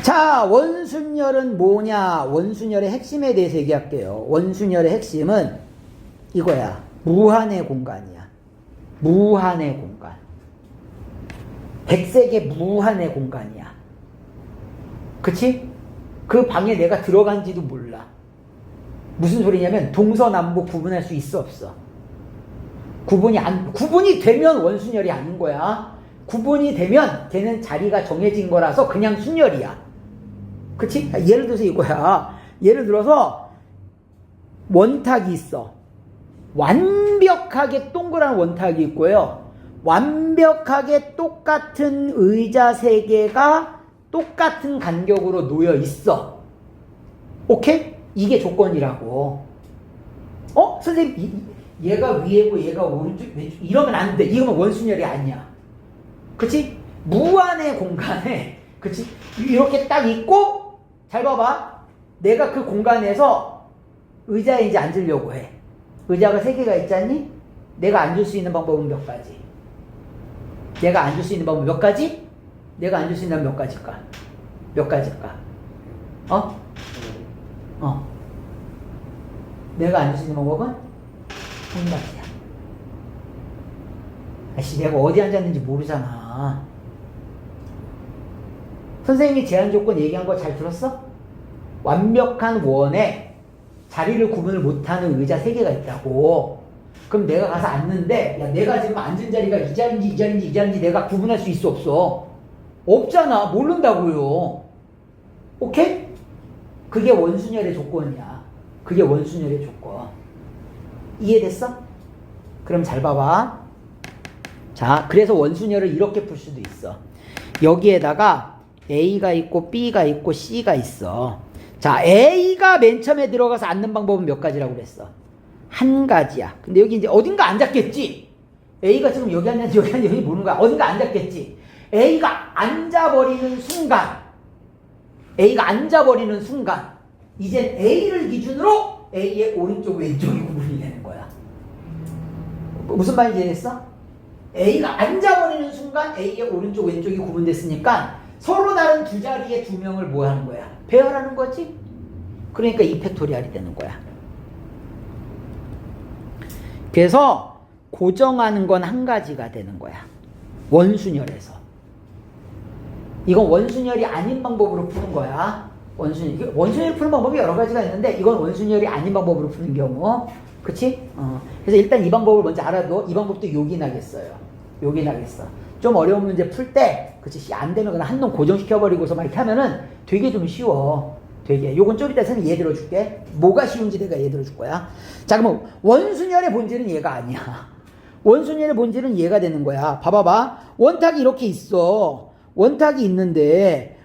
자, 원순열은 뭐냐? 원순열의 핵심에 대해서 얘기할게요. 원순열의 핵심은 이거야. 무한의 공간이야. 무한의 공간. 백색의 무한의 공간이야. 그치? 그 방에 내가 들어간지도 몰라. 무슨 소리냐면 동서남북 구분할 수 있어 없어? 구분이 되면 원순열이 아닌 거야. 구분이 되면 걔는 자리가 정해진 거라서 그냥 순열이야. 그치? 예를 들어서 이거야. 예를 들어서 원탁이 있어. 완벽하게 동그란 원탁이 있고요. 완벽하게 똑같은 의자 3개가 똑같은 간격으로 놓여 있어. 오케이? 이게 조건이라고. 선생님, 얘가 위에고 얘가 오른쪽, 왼쪽, 이러면 안 돼. 이거면 원순열이 아니야. 그치? 무한의 공간에, 그치? 이렇게 딱 있고, 잘 봐봐. 내가 그 공간에서 의자에 이제 앉으려고 해. 의자가 3개가 있잖니? 내가 앉을 수 있는 방법은 몇 가지? 내가 앉을 수 있는 방법은 몇 가지? 내가 앉을 수 있는 몇 가지일까? 몇 가지일까? 내가 앉을 수 있는 방법은 한 가지야. 아씨, 내가 어디 앉았는지 모르잖아. 선생님이 제한 조건 얘기한 거 잘 들었어? 완벽한 원에 자리를 구분을 못하는 의자 3개가 있다고. 그럼 내가 가서 앉는데, 야, 내가 지금 앉은 자리가 이 자리인지 이 자리인지 이 자리인지 내가 구분할 수 있어 없어? 없잖아. 모른다고요. 오케이? 그게 원순열의 조건이야. 그게 원순열의 조건. 이해됐어? 그럼 잘 봐봐. 자, 그래서 원순열을 이렇게 풀 수도 있어. 여기에다가 A가 있고 B가 있고 C가 있어. 자, A가 맨 처음에 들어가서 앉는 방법은 몇 가지라고 그랬어? 한 가지야. 근데 여기 이제 어딘가 앉았겠지? A가 지금 여기 앉았는지 여기 앉았는지 여기 모르는 거야. 어딘가 앉았겠지? A가 앉아버리는 순간, 이젠 A를 기준으로 A의 오른쪽 왼쪽이 구분이 되는 거야. 무슨 말인지 이해했어? A가 앉아버리는 순간 A의 오른쪽 왼쪽이 구분됐으니까 서로 다른 두 자리의 두 명을 뭐 하는 거야? 배열하는 거지? 그러니까 2팩토리얼이 되는 거야. 그래서 고정하는 건 한 가지가 되는 거야. 원순열에서. 이건 원순열이 아닌 방법으로 푸는 거야. 원순열 푸는 방법이 여러 가지가 있는데 이건 원순열이 아닌 방법으로 푸는 경우. 그치? 그래서 일단 이 방법을 먼저 알아도 이 방법도 요긴하겠어요. 요긴하겠어. 좀 어려운 문제 풀 때, 그치? 안 되면 그냥 한놈 고정시켜버리고서 막 이렇게 하면은 되게 좀 쉬워. 되게. 요건 좀 이따 선생님 예를 들어줄게. 뭐가 쉬운지 내가 예를 들어줄 거야. 자, 그럼 원순열의 본질은 얘가 아니야. 원순열의 본질은 얘가 되는 거야. 봐봐봐. 원탁이 이렇게 있어. 원탁이 있는데,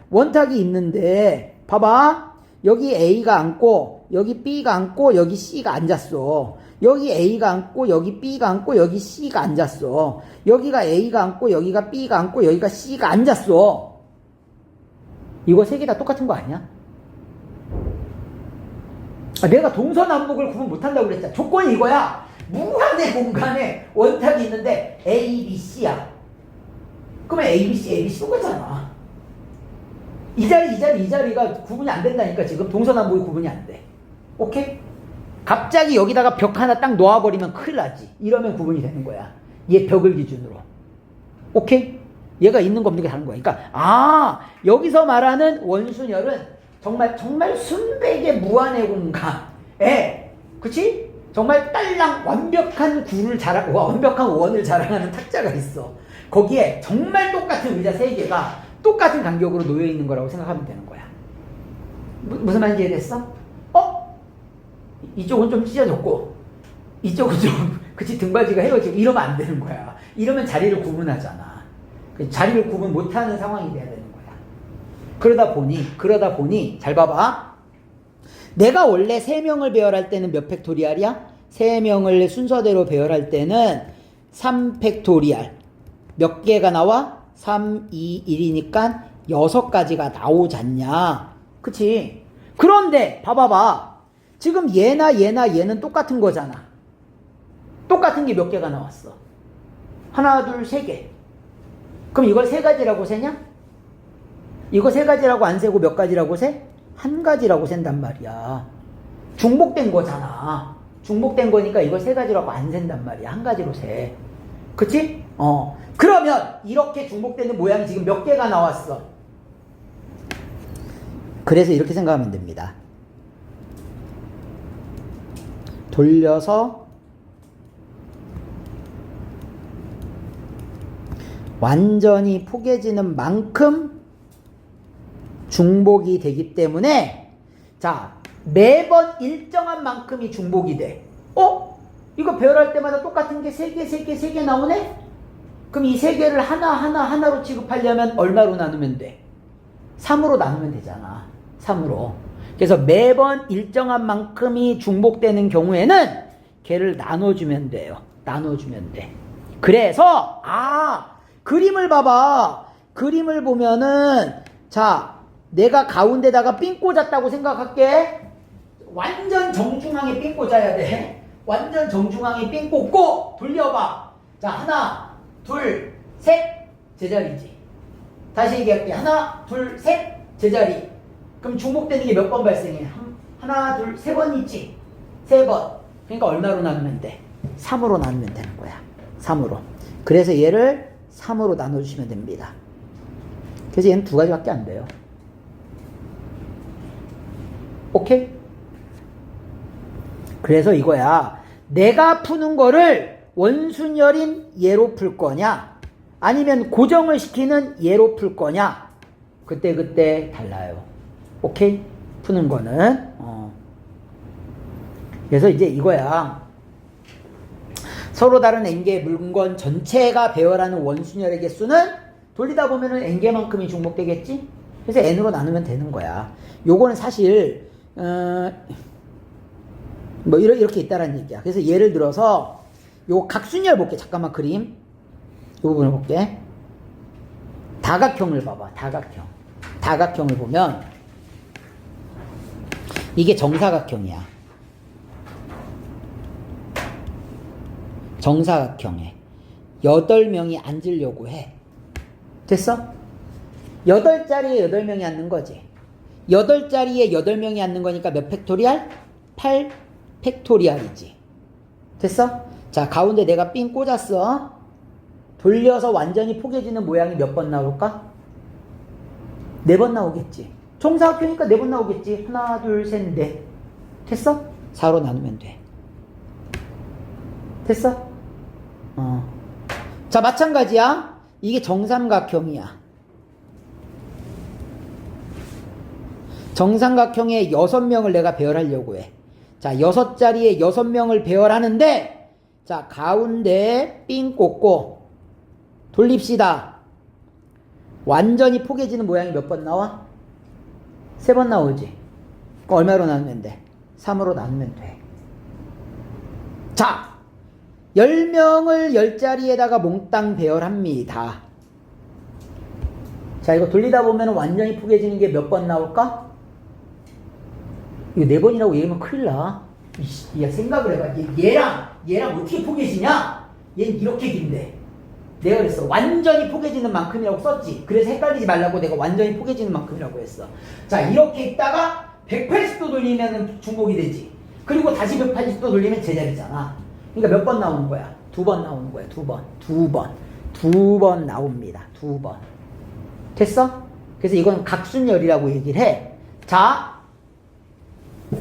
봐봐. 여기 A가 앉고, 여기 B가 앉고, 여기 C가 앉았어. 여기 A가 앉고, 여기 B가 앉고, 여기 C가 앉았어. 여기가 A가 앉고, 여기가 B가 앉고, 여기가 C가 앉았어. 이거 3개 다 똑같은 거 아니야? 내가 동서남북을 구분 못한다고 그랬잖아. 조건이 이거야. 무한의 공간에 원탁이 있는데 A, B, C야. 그러면 A, B, C, A, B, C 똑같잖아. 이 자리가 구분이 안 된다니까. 지금 동서남북이 구분이 안 돼. 오케이? 갑자기 여기다가 벽 하나 딱 놓아버리면 큰일 나지. 이러면 구분이 되는 거야. 얘 벽을 기준으로. 오케이? 얘가 있는 거 없는 게 다른 거야. 그러니까 여기서 말하는 원순열은 정말 순백의 무한의 공간에, 그치? 정말 딸랑 완벽한 완벽한 원을 자랑하는 탁자가 있어. 거기에 정말 똑같은 의자 3개가 똑같은 간격으로 놓여 있는 거라고 생각하면 되는 거야. 무슨 말인지 이해됐어? 이쪽은 좀 찢어졌고, 이쪽은 좀, 그치, 등받이가 헤어지고, 이러면 안 되는 거야. 이러면 자리를 구분하잖아. 자리를 구분 못하는 상황이 돼야 되는 거야. 그러다 보니, 잘 봐봐. 내가 원래 3명을 배열할 때는 몇 팩토리얼이야? 3명을 순서대로 배열할 때는 3팩토리얼. 몇 개가 나와? 3, 2, 1이니까 6가지가 나오잖냐. 그치? 그런데, 봐봐봐. 지금 얘는 똑같은 거잖아. 똑같은 게 몇 개가 나왔어? 하나, 둘, 3개. 그럼 이걸 3가지라고 세냐? 이거 세 가지라고 안 세고 몇 가지라고 세? 한 가지라고 센단 말이야. 중복된 거잖아. 중복된 거니까 이거 세 가지라고 안 센단 말이야. 한 가지로 세. 그치? 그러면 이렇게 중복되는 모양이 지금 몇 개가 나왔어? 그래서 이렇게 생각하면 됩니다. 돌려서 완전히 포개지는 만큼 중복이 되기 때문에 자, 매번 일정한 만큼이 중복이 돼. 이거 배열할 때마다 똑같은 게 3개 나오네? 그럼 이 3개를 하나로 취급하려면 얼마로 나누면 돼? 3으로 나누면 되잖아. 3으로. 그래서 매번 일정한 만큼이 중복되는 경우에는 걔를 나눠주면 돼요. 나눠주면 돼. 그래서 그림을 봐봐. 그림을 보면은 자, 내가 가운데다가 삥 꽂았다고 생각할게. 완전 정중앙에 삥 꽂아야 돼. 완전 정중앙에 삥 꽂고 돌려봐. 자, 하나, 둘, 셋, 제자리지. 다시 얘기할게. 하나, 둘, 셋, 제자리. 그럼 중복되는 게 몇 번 발생해? 하나, 둘, 3번 있지? 3번. 그러니까 얼마로 나누면 돼? 3으로 나누면 되는 거야. 3으로. 그래서 얘를 3으로 나눠주시면 됩니다. 그래서 얘는 2가지밖에 안 돼요. 오케이? 그래서 이거야. 내가 푸는 거를 원순열인 얘로 풀 거냐? 아니면 고정을 시키는 얘로 풀 거냐? 그때 달라요. 오케이? 푸는 거는. 그래서 이제 이거야. 서로 다른 n개의 물건 전체가 배열하는 원순열의 개수는 돌리다 보면은 n개만큼이 중복되겠지? 그래서 n으로 나누면 되는 거야. 요거는 사실 뭐 이렇게 있다라는 얘기야. 그래서 예를 들어서 요 각순열 볼게. 잠깐만 그림. 요 부분을 볼게. 다각형을 봐봐. 다각형. 다각형을 보면 이게 정사각형이야. 정사각형에 8명이 앉으려고 해. 됐어? 8자리에 8명이 앉는 거지. 8자리에 8명이 앉는 거니까 몇 팩토리알? 8 팩토리알이지. 됐어? 자, 가운데 내가 삥 꽂았어. 돌려서 완전히 포개지는 모양이 몇 번 나올까? 4번 나오겠지. 정사각형이니까 4번 나오겠지. 하나, 둘, 셋, 넷. 됐어? 4로 나누면 돼. 됐어? 자, 마찬가지야. 이게 정삼각형이야. 정삼각형에 6명을 내가 배열하려고 해. 자, 6자리에 6명을 배열하는데, 자, 가운데 삥 꽂고, 돌립시다. 완전히 포개지는 모양이 몇 번 나와? 3번 나오지. 그럼 얼마로 나누면 돼? 3으로 나누면 돼. 자, 10명을 10자리에다가 몽땅 배열합니다. 자, 이거 돌리다 보면 완전히 포개지는 게 몇 번 나올까? 이거 4번이라고 얘기하면 큰일 나. 야, 생각을 해봐. 얘랑 어떻게 포개지냐? 얘는 이렇게 긴데. 내가 그랬어. 완전히 포개지는 만큼이라고 썼지. 그래서 헷갈리지 말라고 내가 완전히 포개지는 만큼이라고 했어. 자, 이렇게 있다가 180도 돌리면 중복이 되지. 그리고 다시 180도 돌리면 제자리잖아. 그러니까 몇 번 나오는 거야? 2번 나오는 거야. 2번 나옵니다. 2번. 됐어? 그래서 이건 각순열이라고 얘기를 해. 자,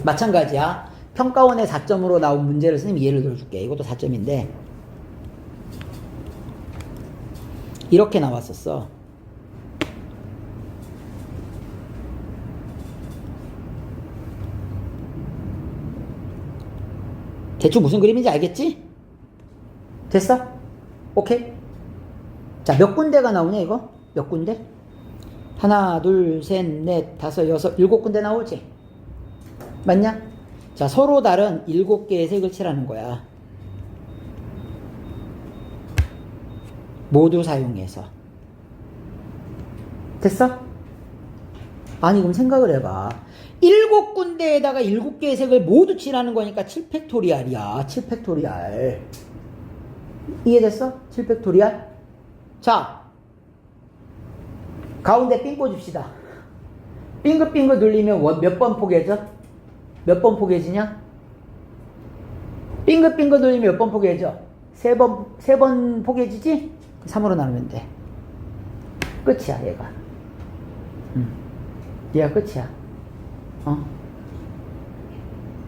마찬가지야. 평가원의 4점으로 나온 문제를 선생님이 예를 들어줄게. 이것도 4점인데 이렇게 나왔었어. 대충 무슨 그림인지 알겠지? 됐어? 오케이? 자, 몇 군데가 나오냐 이거? 몇 군데? 하나, 둘, 셋, 넷, 다섯, 여섯, 7군데 나오지? 맞냐? 자, 서로 다른 7개의 색을 칠하는 거야. 모두 사용해서. 됐어? 아니, 그럼 생각을 해봐. 7군데에다가 7개의 색을 모두 칠하는 거니까 7팩토리알이야. 7팩토리알. 이해됐어? 7팩토리알? 자, 가운데 삥 꽂읍시다. 빙긋빙긋 눌리면 몇 번 포개져? 몇 번 포개지냐? 빙긋빙긋 눌리면 몇 번 포개져? 세 번 포개지지? 3으로 나누면 돼. 끝이야, 얘가. 얘가 끝이야.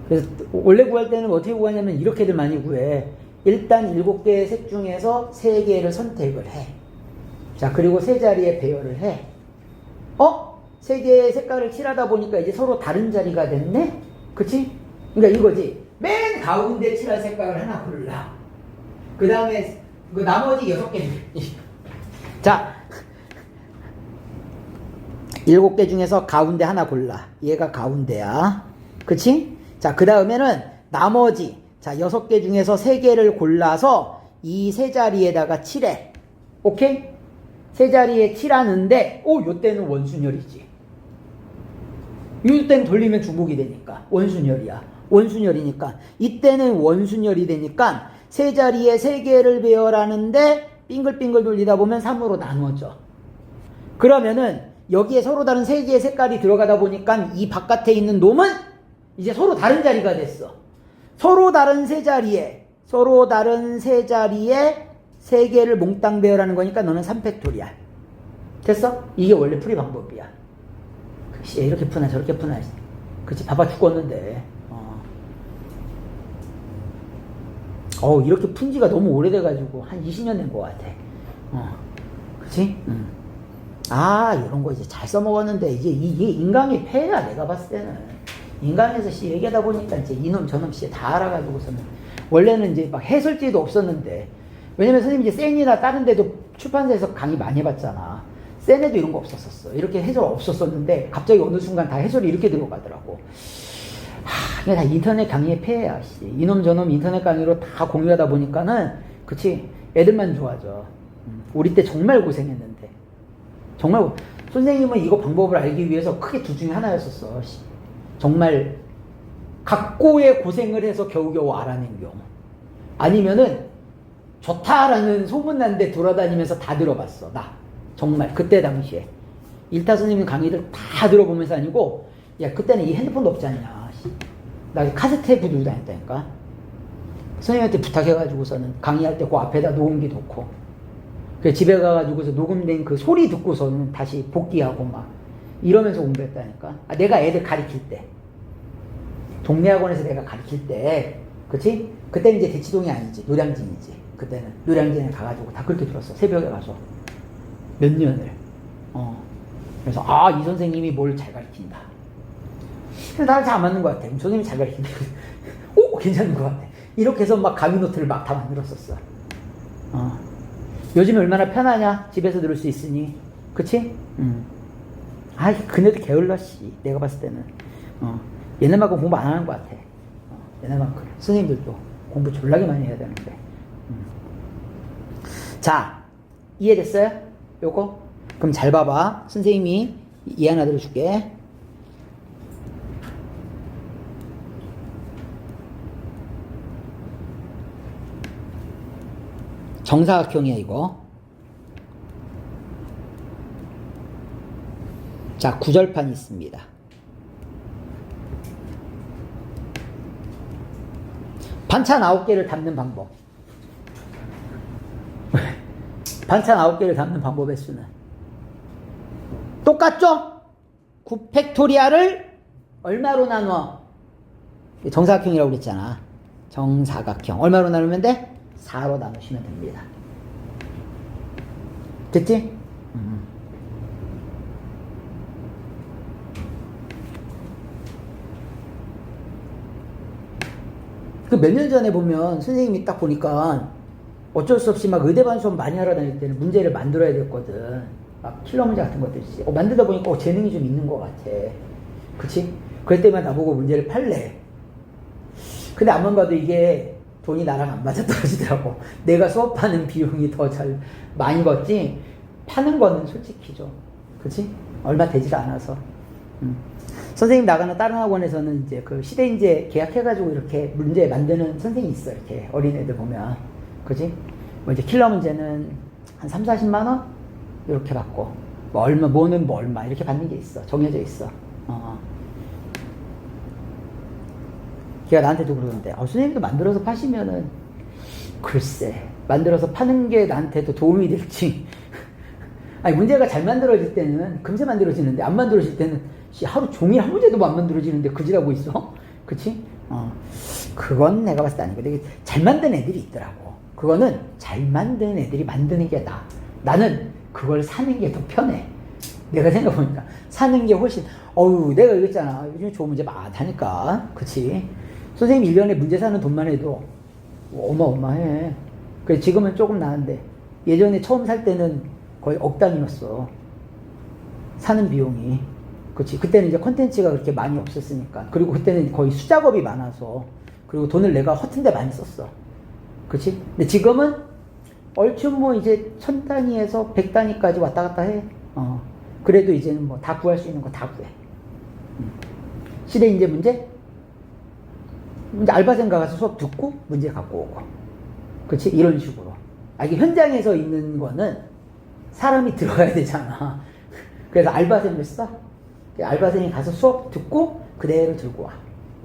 그래서 원래 구할 때는 어떻게 구하냐면 이렇게들 많이 구해. 일단 7개의 색 중에서 3개를 선택을 해. 자, 그리고 세 자리에 배열을 해. 3개의 색깔을 칠하다 보니까 이제 서로 다른 자리가 됐네? 그치? 그러니까 이거지. 맨 가운데 칠할 색깔을 하나 골라. 그 다음에 그 나머지 6개. 자, 7개 중에서 가운데 하나 골라. 얘가 가운데야. 그치? 자, 그 다음에는 나머지, 자, 6개 중에서 3개를 골라서 이 세 자리에다가 칠해. 오케이? 세 자리에 칠하는데, 요때는 원순열이지. 이때는 돌리면 중복이 되니까. 원순열이야. 원순열이니까. 이때는 원순열이 되니까, 세 자리에 3개를 배열하는데, 빙글빙글 돌리다 보면 3으로 나누어져. 그러면은, 여기에 서로 다른 3개의 색깔이 들어가다 보니까, 이 바깥에 있는 놈은 이제 서로 다른 자리가 됐어. 서로 다른 세 자리에 3개를 몽땅 배열하는 거니까 너는 3팩토리알. 됐어? 이게 원래 풀이 방법이야. 글쎄, 이렇게 푸나 저렇게 푸나. 그치, 바빠 죽겠는데. 이렇게 푼 지가 너무 오래돼가지고 한 20년 된 것 같아. 그치? 이런 거 이제 잘 써먹었는데 이게 인강의 폐야, 내가 봤을 때는. 인강에서 얘기하다 보니까 이제 이놈 저놈 다 알아가지고서는 원래는 이제 막 해설지도 없었는데, 왜냐면 선생님이 이제 센이나 다른 데도 출판사에서 강의 많이 해봤잖아. 센에도 이런 거 없었었어. 이렇게 해설 없었었는데 갑자기 어느 순간 다 해설이 이렇게 들어가더라고. 이게 다 인터넷 강의의 폐해야. 이놈 저놈 인터넷 강의로 다 공유하다 보니까는, 그치, 애들만 좋아져. 우리 때 정말 고생했는데. 정말 선생님은 이거 방법을 알기 위해서 크게 둘 중에 하나였었어. 정말 각고의 고생을 해서 겨우겨우 알아낸 경우, 아니면은 좋다라는 소문난데 돌아다니면서 다 들어봤어. 나 정말 그때 당시에 일타 선생님 강의를 다 들어보면서, 아니고 야 그때는 이 핸드폰도 없잖냐. 나 카세트테이프 들고 다녔다니까. 선생님한테 부탁해가지고서는 강의할 때 그 앞에다 녹음기 놓고, 그 집에 가가지고서 녹음된 그 소리 듣고서는 다시 복귀하고 막 이러면서 공부했다니까. 내가 애들 가르칠 때, 동네 학원에서 내가 가르칠 때, 그치? 그때는 이제 대치동이 아니지, 노량진이지. 그때는 노량진에 가가지고 다 그렇게 들었어. 새벽에 가서 몇 년을. 그래서 이 선생님이 뭘 잘 가르친다. 근데 나랑 잘 안 맞는 것 같아. 선생님이 잘 가르친다. 괜찮은 것 같아. 이렇게 해서 막 강의 노트를 막 다 만들었었어. 요즘 얼마나 편하냐? 집에서 들을 수 있으니. 그치? 그네도 게을러, 내가 봤을 때는. 옛날만큼 공부 안 하는 것 같아. 옛날만큼. 선생님들도 공부 졸라게 많이 해야 되는데. 자, 이해됐어요? 요거? 그럼 잘 봐봐. 선생님이 이해 하나 들어줄게. 정사각형이야, 이거. 자, 구절판이 있습니다. 반찬 9개를 담는 방법. 반찬 9개를 담는 방법의 수는 똑같죠? 9팩토리알을 얼마로 나누어? 정사각형이라고 그랬잖아. 정사각형. 얼마로 나누면 돼? 4로 나누시면 됩니다. 됐지? 그 몇 년 전에 보면 선생님이 딱 보니까 어쩔 수 없이 막 의대반 수업 많이 하러 다닐 때는 문제를 만들어야 됐거든. 막 킬러 문제 같은 것들 있지. 만들다 보니까 재능이 좀 있는 것 같아. 그치? 그럴 때만 나보고 문제를 팔래. 근데 앞만 봐도 이게 돈이 나랑 안 맞아 떨어지더라고. 내가 수업하는 비용이 더 잘 많이 받지, 파는 거는 솔직히 좀, 그치? 얼마 되지도 않아서. 선생님 나가는 다른 학원에서는 이제 그 시대인재 계약해가지고 이렇게 문제 만드는 선생님이 있어. 이렇게 어린애들 보면. 그지? 뭐 이제 킬러 문제는 한 3, 40만원? 이렇게 받고, 뭐 얼마, 뭐는 뭐 얼마, 이렇게 받는 게 있어. 정해져 있어. 걔가 나한테도 그러는데, 선생님도 만들어서 파시면은, 글쎄, 만들어서 파는 게 나한테도 도움이 될지. 아니, 문제가 잘 만들어질 때는 금세 만들어지는데, 안 만들어질 때는, 하루 종일 한 문제도 안 만들어지는데, 그지라고 있어? 그치? 그건 내가 봤을 때 아니고, 되게 잘 만든 애들이 있더라고. 그거는 잘 만든 애들이 만드는 게 나아. 나는 그걸 사는 게 더 편해. 내가 생각해보니까. 사는 게 훨씬, 내가 얘기했잖아. 요즘 좋은 문제 많다니까. 그치? 선생님 1년에 문제 사는 돈만 해도 어마어마해. 그래, 지금은 조금 나은데, 예전에 처음 살 때는 거의 억 단위였어. 사는 비용이. 그치? 그때는 이제 콘텐츠가 그렇게 많이 없었으니까. 그리고 그때는 거의 수작업이 많아서. 그리고 돈을 내가 허튼데 많이 썼어. 그치? 근데 지금은 얼추 뭐 이제 1000단위에서 100단위까지 왔다 갔다 해. 그래도 이제는 뭐 다 구할 수 있는 거 다 구해. 시대 인재 문제? 알바생 가서 수업 듣고 문제 갖고 오고. 그치? 이런 식으로. 이게 현장에서 있는 거는 사람이 들어가야 되잖아. 그래서 알바생을 써. 알바생이 가서 수업 듣고 그대로 들고 와.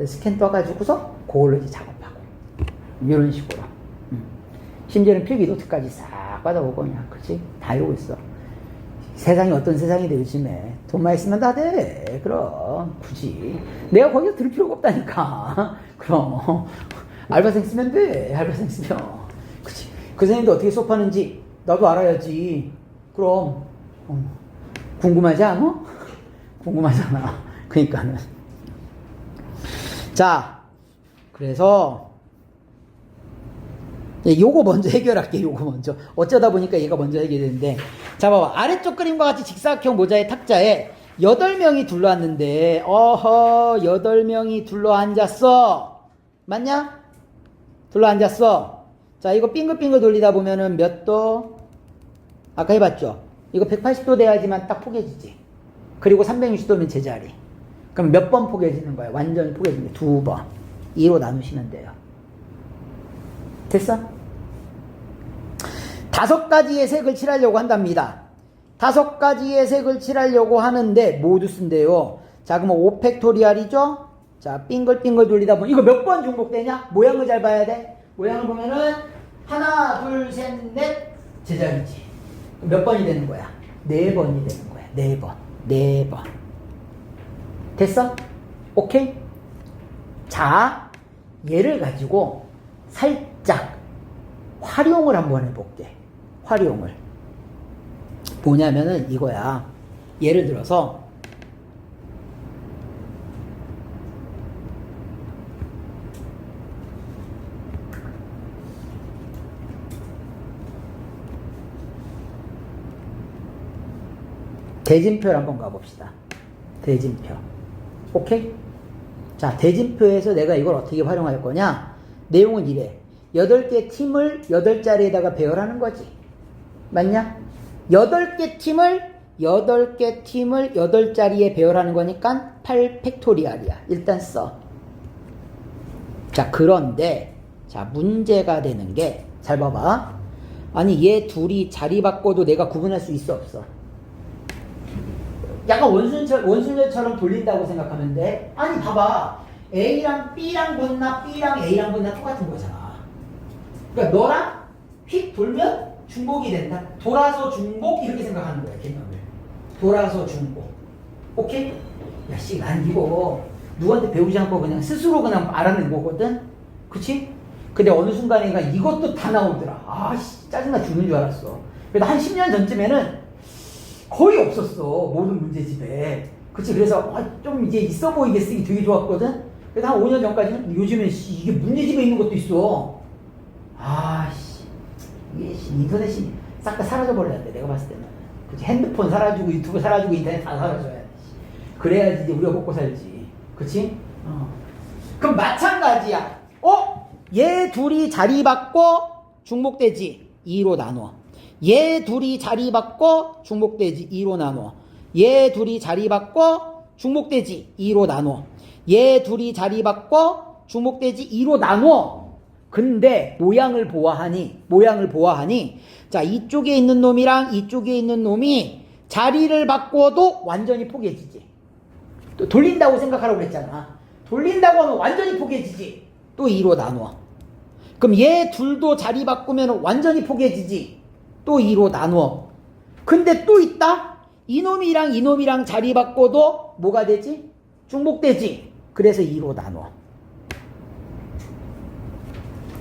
스캔 떠가지고서 그걸로 이제 작업하고. 이런 식으로. 심지어는 필기노트까지 싹 받아오고 그냥. 그치? 다 이러고 있어. 세상이 어떤 세상인데 요즘에 돈만 있으면 다 돼. 그럼 굳이 내가 거기서 들 필요가 없다니까. 그럼 알바생 쓰면 돼. 알바생 쓰면. 그치? 그 선생님도 어떻게 수업하는지 나도 알아야지. 그럼 궁금하지 않아? 궁금하잖아. 그러니까는. 자, 그래서 요거 먼저 해결할게. 요거 먼저. 어쩌다 보니까 얘가 먼저 해결되는데, 자, 봐봐. 아래쪽 그림과 같이 직사각형 모자의 탁자에 8명이 둘러앉는데, 8명이 둘러앉았어. 맞냐? 둘러앉았어. 자, 이거 빙글빙글 돌리다 보면은 몇 도? 아까 해봤죠? 이거 180도 돼야지만 딱 포개지지. 그리고 360도면 제자리. 그럼 몇 번 포개지는 거야? 완전히 포개지는 게 2번. 2로 나누시면 돼요. 됐어? 5가지의 색을 칠하려고 한답니다. 5가지의 색을 칠하려고 하는데 모두 쓴대요. 자, 그러면 5팩토리알이죠? 자, 빙글빙글 돌리다 보면 이거 몇 번 중복되냐? 모양을 잘 봐야 돼. 모양을 보면은 하나, 둘, 셋, 넷 제자리지. 몇 번이 되는 거야? 4번이 되는 거야. 4번. 4번. 됐어? 오케이? 자, 얘를 가지고 살짝 활용을 한번 해볼게. 활용을. 뭐냐면은 이거야. 예를 들어서 대진표를 한번 가봅시다. 대진표. 오케이? 자, 대진표에서 내가 이걸 어떻게 활용할 거냐? 내용은 이래. 8개 팀을 8자리에다가 배열하는 거지. 맞냐? 8개 팀을 8자리에 배열하는 거니까 8팩토리알이야. 일단 써. 자, 그런데 자, 문제가 되는 게, 잘 봐봐. 아니, 얘 둘이 자리 바꿔도 내가 구분할 수 있어, 없어? 약간 원순절처럼 돌린다고 생각하면 돼. 아니, 봐봐. A랑 B랑 붙나 B랑 A랑 붙나 똑같은 거잖아. 그러니까 너랑 휙 돌면 중복이 된다. 돌아서 중복 이렇게 생각하는 거야, 개념을. 돌아서 중복. 오케이? 야, 씨, 난 이거 누구한테 배우지 않고 그냥 스스로 그냥 알아낸 거거든? 그치? 근데 어느 순간인가 이것도 다 나오더라. 아, 씨, 짜증나 죽는 줄 알았어. 그래도 한 10년 전쯤에는 거의 없었어, 모든 문제집에. 그치? 그래서 좀 이제 있어 보이게 쓰기 되게 좋았거든? 그래서 한 5년 전까지는 요즘엔 이게 문제집에 있는 것도 있어. 아씨, 이게 인터넷이 싹 다 사라져버려야 돼, 내가 봤을 때는. 그치? 핸드폰 사라지고 유튜브 사라지고 인터넷 다 사라져야 돼. 그래야지 이제 우리가 먹고 살지. 그치? 그럼 마찬가지야. 얘 둘이 자리 바꿔 중복되지. 2로 나눠. 얘 둘이 자리 바꿔 중복되지. 2로 나눠. 얘 둘이 자리 바꿔 중복되지. 2로 나눠. 얘 둘이 자리 바꿔 중복되지. 2로 나눠. 근데 모양을 보아하니 자, 이쪽에 있는 놈이랑 이쪽에 있는 놈이 자리를 바꿔도 완전히 포개지지. 또 돌린다고 생각하라고 그랬잖아. 돌린다고 하면 완전히 포개지지. 또 2로 나누어. 그럼 얘 둘도 자리 바꾸면 완전히 포개지지. 또 2로 나누어. 근데 또 있다? 이놈이랑 자리 바꿔도 뭐가 되지? 중복되지. 그래서 2로 나누어.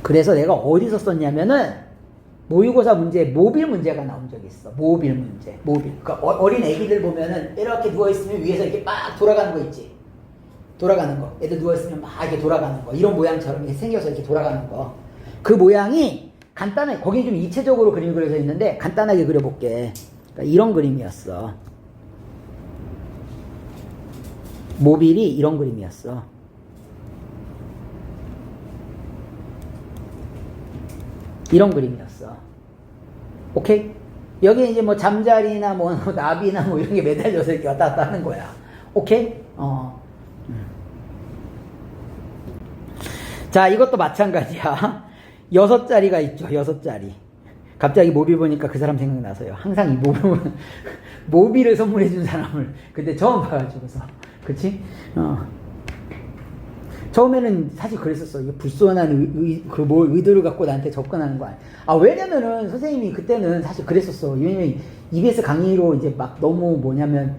그래서 내가 어디서 썼냐면은 모의고사 문제에 모빌 문제가 나온 적이 있어. 모빌 문제. 모빌. 그러니까 어린 애기들 보면은 이렇게 누워있으면 위에서 이렇게 막 돌아가는 거 있지. 돌아가는 거. 애들 누워있으면 막 이렇게 돌아가는 거. 이런 모양처럼 이렇게 생겨서 이렇게 돌아가는 거. 그 모양이 간단하게, 거기 좀 입체적으로 그림이 그려져 있는데 간단하게 그려볼게. 그러니까 이런 그림이었어. 모빌이 이런 그림이었어. 이런 그림이었어. 오케이? 여기 이제 뭐 잠자리나 뭐 나비나 뭐 이런 게 매달려서 이렇게 왔다 갔다 하는 거야. 오케이? 자, 이것도 마찬가지야. 6자리가 있죠. 6자리. 갑자기 모빌 보니까 그 사람 생각나서요. 항상 이 모빌을 선물해준 사람을 그때 처음 봐가지고서. 그치? 처음에는 사실 그랬었어. 이게 불손한 의도를 갖고 나한테 접근하는 거 아니야. 왜냐면은 선생님이 그때는 사실 그랬었어. 왜냐면 EBS 강의로 이제 막 너무 뭐냐면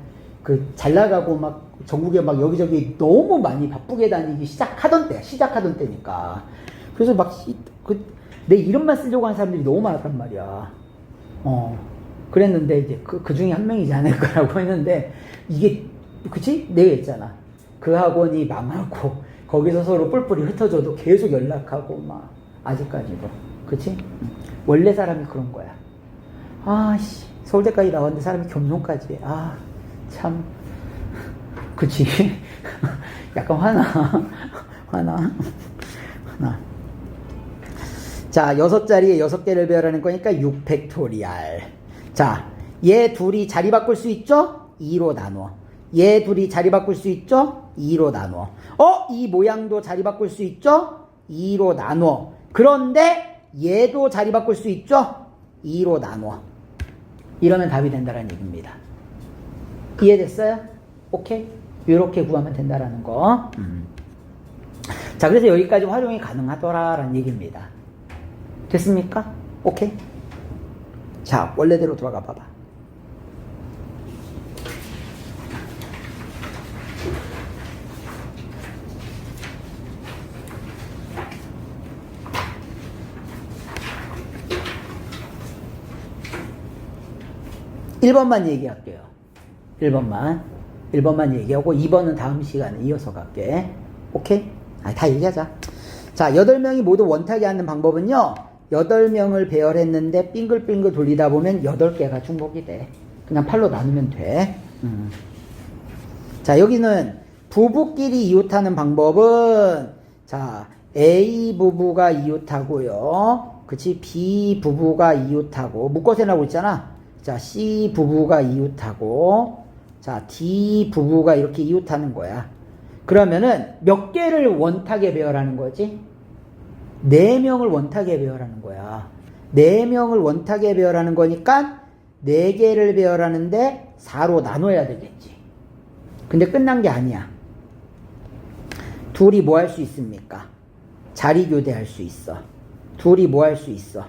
잘 나가고 막 전국에 막 여기저기 너무 많이 바쁘게 다니기 시작하던 때니까. 그래서 막 내 이름만 쓰려고 하는 사람들이 너무 많았단 말이야. 그랬는데 이제 그 중에 한 명이지 않을까라고 했는데 이게 그치? 내가 했잖아. 그 학원이 망하고 거기서 서로 뿔뿔이 흩어져도 계속 연락하고 막 아직까지도. 그치? 원래 사람이 그런 거야. 아씨 서울대까지 나왔는데 사람이 겸손까지 해. 참 그치? 약간 화나. 자, 6자리에 6개를 배열하는 거니까 6팩토리알. 자, 얘 둘이 자리 바꿀 수 있죠? 2로 나누어. 얘 둘이 자리 바꿀 수 있죠? 2로 나누어. 이 모양도 자리 바꿀 수 있죠? 2로 나누어. 그런데 얘도 자리 바꿀 수 있죠? 2로 나누어. 이러면 답이 된다는 얘기입니다. 이해됐어요? 오케이? 이렇게 구하면 된다라는 거. 자, 그래서 여기까지 활용이 가능하더라라는 얘기입니다. 됐습니까? 오케이? 자, 원래대로 돌아가 봐봐. (1번만) 얘기할게요. 1번만 얘기하고 2번은 다음 시간에 이어서 갈게. 오케이? 다 얘기하자. 자, 8명이 모두 원탁이 앉는 방법은요, 8명을 배열했는데 빙글빙글 돌리다 보면 8개가 중복이 돼. 그냥 8로 나누면 돼. 자, 여기는 부부끼리 이웃하는 방법은, 자, A 부부가 이웃하고요. 그치? B 부부가 이웃하고, 묶어서 나오고 있잖아. 자, C 부부가 이웃하고, 자, D 부부가 이렇게 이웃하는 거야. 그러면은 몇 개를 원탁에 배열하는 거지? 4명을 원탁에 배열하는 거야. 4명을 원탁에 배열하는 거니까 4개를 배열하는데 4로 나눠야 되겠지. 근데 끝난 게 아니야. 둘이 뭐 할 수 있습니까? 자리 교대할 수 있어. 둘이 뭐 할 수 있어?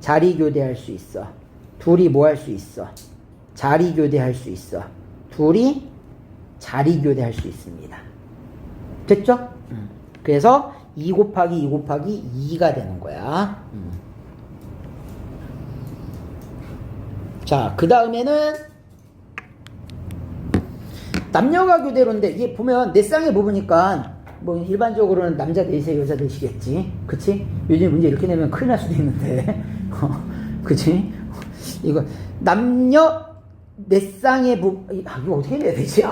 자리 교대할 수 있어. 둘이 뭐 할 수 있어? 자리 교대할 수 있어. 둘이 자리 교대할 수 있습니다. 됐죠? 그래서 2 곱하기 2 곱하기 2가 되는 거야. 자, 그 다음에는 남녀가 교대로인데, 이게 보면 내 쌍에 뽑으니까 뭐 일반적으로는 남자 넷에 여자 넷이겠지. 그치? 요즘 문제 이렇게 내면 큰일 날 수도 있는데. 그치? 이거 남녀 내 쌍에 이거 어떻게 해야 되지?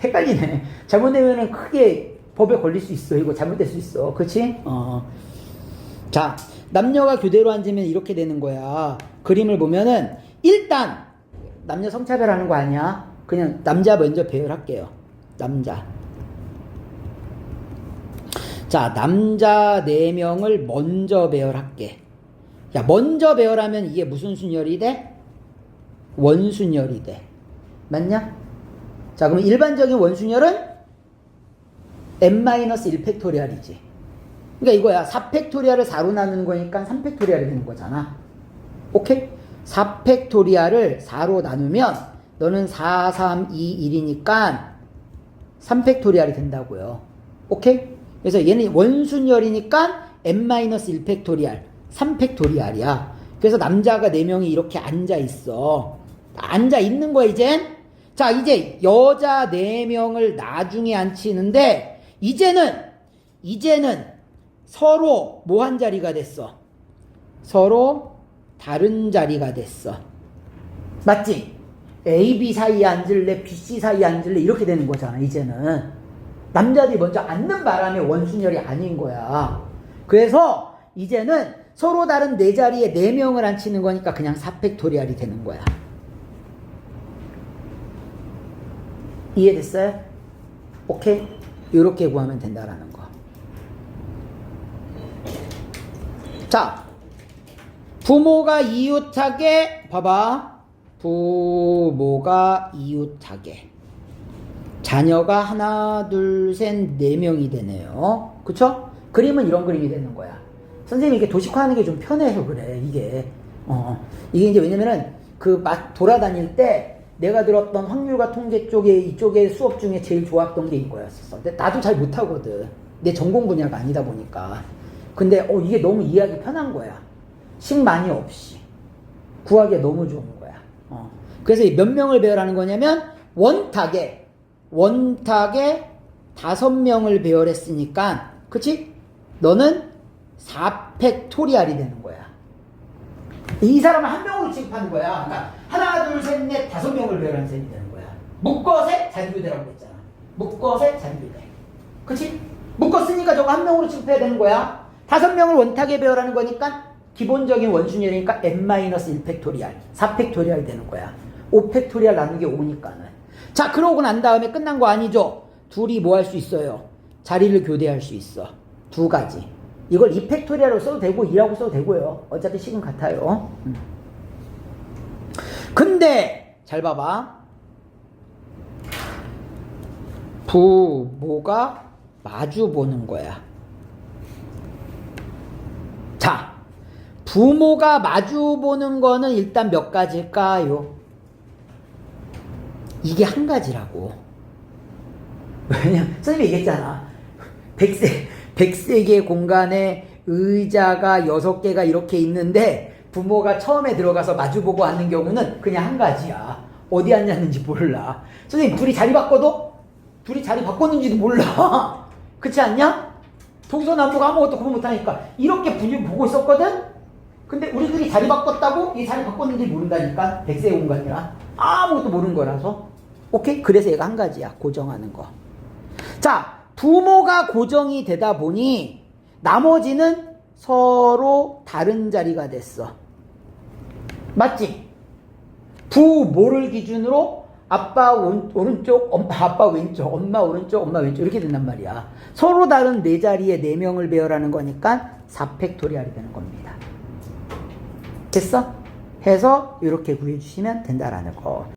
헷갈리네. 잘못되면은 크게 법에 걸릴 수 있어. 이거 잘못될 수 있어. 그치? 자, 남녀가 교대로 앉으면 이렇게 되는 거야. 그림을 보면은 일단 남녀 성차별하는 거 아니야? 그냥 남자 먼저 배열할게요. 남자. 자, 남자 4명을 먼저 배열할게. 야, 먼저 배열하면 이게 무슨 순열이 돼? 원순열이 돼. 맞냐? 자, 그럼 일반적인 원순열은 n-1 팩토리얼이지. 그러니까 이거야. 4팩토리얼을 4로 나누는 거니까 3팩토리얼이 되는 거잖아. 오케이? 4팩토리얼을 4로 나누면 너는 4, 3, 2, 1이니까 3팩토리얼이 된다고요. 오케이? 그래서 얘는 원순열이니까 n-1 팩토리얼 3팩토리얼이야. 그래서 남자가 4명이 이렇게 앉아있어. 앉아있는 거야 이젠. 자, 이제 여자 4명을 나중에 앉히는데 이제는 서로 뭐 한 자리가 됐어? 서로 다른 자리가 됐어. 맞지? A, B 사이에 앉을래, B, C 사이에 앉을래 이렇게 되는 거잖아. 이제는 남자들이 먼저 앉는 바람에 원순열이 아닌 거야. 그래서 이제는 서로 다른 4자리에 4명을 앉히는 거니까 그냥 4팩토리얼이 되는 거야. 이해됐어요? 오케이? 이렇게 구하면 된다라는 거. 자, 부모가 이웃하게, 봐봐. 부모가 이웃하게. 자녀가 하나, 둘, 셋, 4명이 되네요. 그쵸? 그림은 이런 그림이 되는 거야. 선생님이 이렇게 도식화하는 게 좀 편해서 그래, 이게. 이게 이제 왜냐면은, 막 돌아다닐 때, 내가 들었던 확률과 통계 쪽에, 이쪽에 수업 중에 제일 좋았던 게 이거였었어. 근데 나도 잘 못하거든. 내 전공 분야가 아니다 보니까. 근데, 이게 너무 이해하기 편한 거야. 식 많이 없이. 구하기가 너무 좋은 거야. 그래서 몇 명을 배열하는 거냐면, 원탁에 5명을 배열했으니까, 그치? 너는 4팩토리얼이 되는 거야. 이 사람은 한 명으로 취급하는 거야. 그러니까 하나, 둘, 셋, 넷, 5명을 배열한 셈이 되는 거야. 묶어세 자리교대라고 했잖아. 묶어세 자리교대. 그치? 묶었으니까 저거 한 명으로 취급해야 되는 거야. 5명을 원탁에 배열하는 거니까 기본적인 원순열이니까 n-1 팩토리얼, 4팩토리얼 되는 거야. 5팩토리얼 나누기 5니까는. 자, 그러고 난 다음에 끝난 거 아니죠? 둘이 뭐 할 수 있어요? 자리를 교대할 수 있어. 2가지. 이걸 2팩토리얼로 써도 되고 2라고 써도 되고요. 어차피 식은 같아요. 근데 잘 봐봐. 부모가 마주 보는 거야. 자, 부모가 마주 보는 거는 일단 몇 가지일까요? 이게 한 가지라고. 왜냐면 선생님이 얘기했잖아. 100세 공간에 의자가 6개가 이렇게 있는데 부모가 처음에 들어가서 마주보고 앉는 경우는 그냥 한 가지야. 어디 앉았는지 몰라. 선생님 둘이 자리 바꿔도? 둘이 자리 바꿨는지도 몰라. 그렇지 않냐? 동서남북 아무것도 구분 못하니까 이렇게 분위기 보고 있었거든? 근데 우리들이 자리 바꿨다고? 이 자리 바꿨는지 모른다니까. 100세 공간이라 아무것도 모르는 거라서. 오케이? 그래서 얘가 한 가지야. 고정하는 거. 자, 부모가 고정이 되다 보니 나머지는 서로 다른 자리가 됐어. 맞지? 부모를 기준으로 아빠 오른쪽, 아빠 왼쪽, 엄마 오른쪽, 엄마 왼쪽 이렇게 된단 말이야. 서로 다른 4자리에 4명을 배열하는 거니까 4팩토리얼이 되는 겁니다. 됐어? 해서 이렇게 구해주시면 된다라는 거.